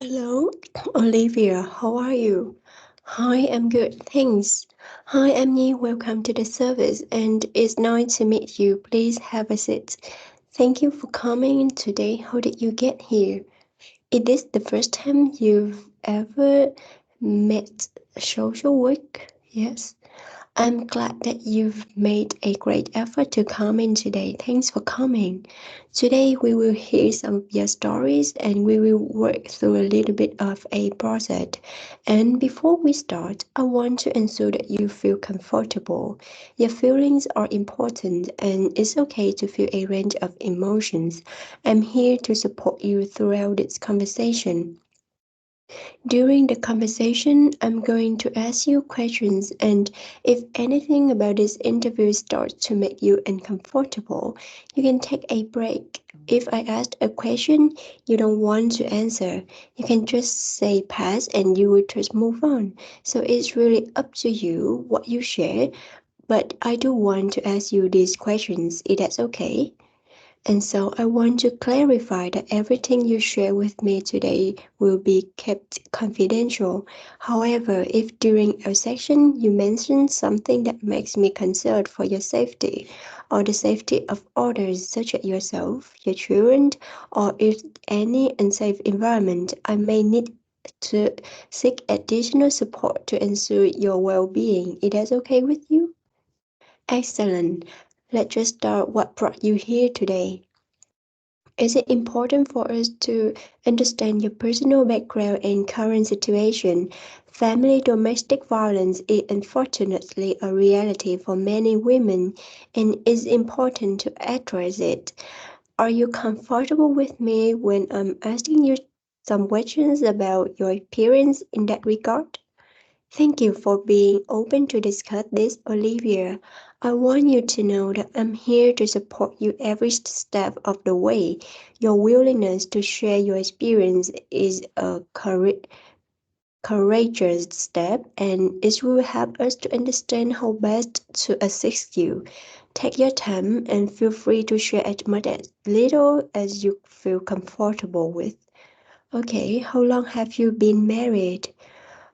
Hello, Olivia. How are you? Hi, I'm good, thanks. Hi, Emily. Welcome to the service, and it's nice to meet you. Please have a seat. Thank you for coming in today. How did you get here? Is this the first time you've ever met social work? Yes. I'm glad that you've made a great effort to come in today. Thanks for coming. Today we will hear some of your stories and we will work through a little bit of a process. And before we start, I want to ensure that you feel comfortable. Your feelings are important and it's okay to feel a range of emotions. I'm here to support you throughout this conversation. During the conversation, I'm going to ask you questions, and if anything about this interview starts to make you uncomfortable, you can take a break. If I ask a question you don't want to answer, you can just say pass and you will just move on. So it's really up to you what you share, but I do want to ask you these questions. Is that okay? And so I want to clarify that everything you share with me today will be kept confidential. However, if during a section you mention something that makes me concerned for your safety or the safety of others, such as yourself, your children, or if any unsafe environment, I may need to seek additional support to ensure your well-being. Is that okay with you? Excellent. Let's just start what brought you here today. Is it important for us to understand your personal background and current situation? Family domestic violence is unfortunately a reality for many women and it's important to address it. Are you comfortable with me when I'm asking you some questions about your experience in that regard? Thank you for being open to discuss this, Olivia. I want you to know that I'm here to support you every step of the way. Your willingness to share your experience is a courageous step, and it will help us to understand how best to assist you. Take your time and feel free to share as much as little as you feel comfortable with. Okay, how long have you been married?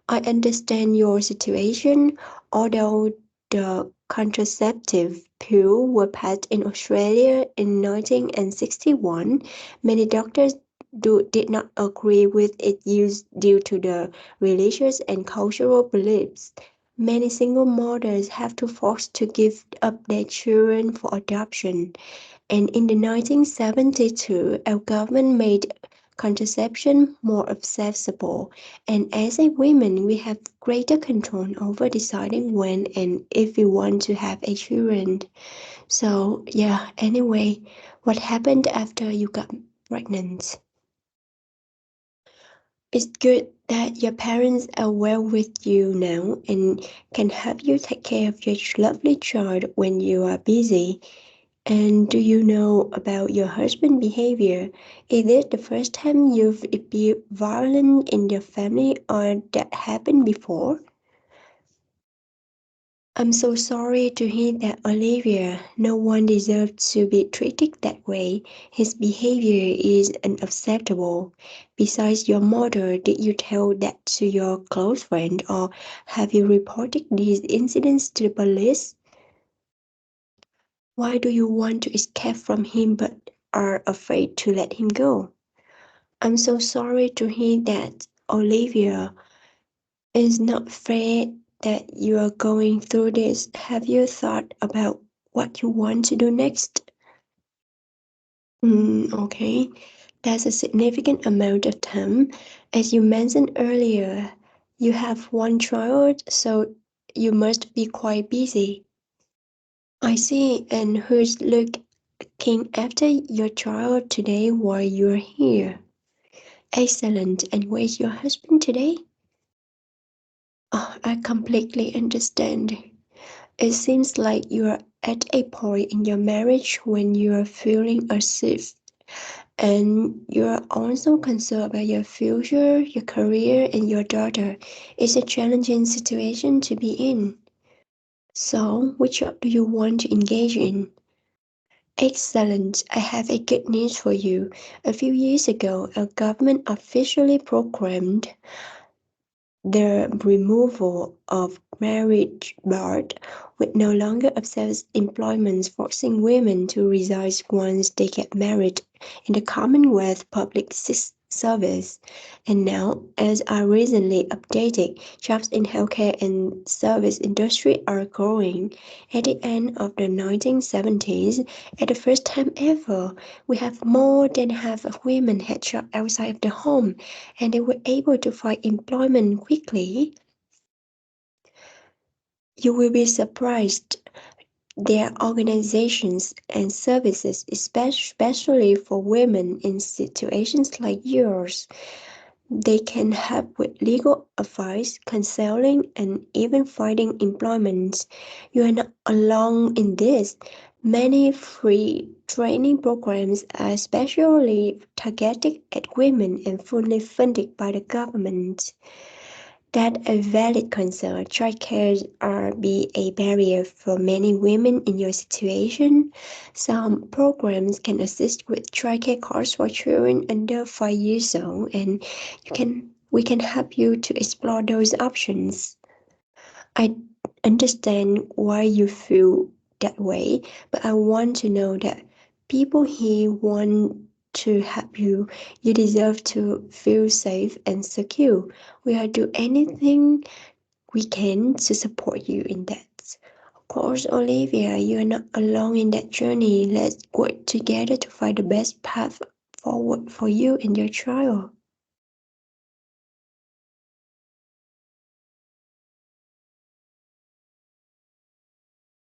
I understand your situation, although the contraceptive pill was passed in Australia in 1961, many doctors did not agree with its use due to the religious and cultural beliefs. Many single mothers have to force to give up their children for adoption. And in the 1972, our government made contraception more accessible. And as a women, we have greater control over deciding when and if we want to have a children. So yeah, anyway, what happened after you got pregnant? It's good that your parents are well with you now and can help you take care of your lovely child when you are busy. And do you know about your husband's behavior? Is it the first time you've been violent in your family or that happened before? I'm so sorry to hear that, Olivia. No one deserves to be treated that way. His behavior is unacceptable. Besides your mother, did you tell that to your close friend or have you reported these incidents to the police? Why do you want to escape from him but are afraid to let him go? I'm so sorry to hear that, Olivia. It's not fair that you are going through this. Have you thought about what you want to do next? Okay, that's a significant amount of time. As you mentioned earlier, you have one child, so you must be quite busy. I see, and who's looking after your child today while you're here? Excellent, and where's your husband today? Oh, I completely understand. It seems like you're at a point in your marriage when you're feeling unsafe and you're also concerned about your future, your career, and your daughter. It's a challenging situation to be in. So, which job do you want to engage in? Excellent. I have a good news for you. A few years ago, our government officially proclaimed the removal of marriage bar would no longer observe employment, forcing women to resign once they get married in the Commonwealth Public Service. And now, as I recently updated, jobs in healthcare and service industry are growing. At the end of the 1970s, at the first time ever, we have more than half of women had jobs outside of the home, and they were able to find employment quickly. You will be surprised. There are organizations and services, especially for women in situations like yours. They can help with legal advice, counseling, and even finding employment. You are not alone in this. Many free training programs are especially targeted at women and fully funded by the government. That a valid concern. Childcare be a barrier for many women in your situation. Some programs can assist with childcare costs for children under 5 years old, and we can help you to explore those options. I understand why you feel that way, but I want to know that people here want to help you. You deserve to feel safe and secure. We will do anything we can to support you in that. Of course, Olivia, you are not alone in that journey. Let's work together to find the best path forward for you and your child.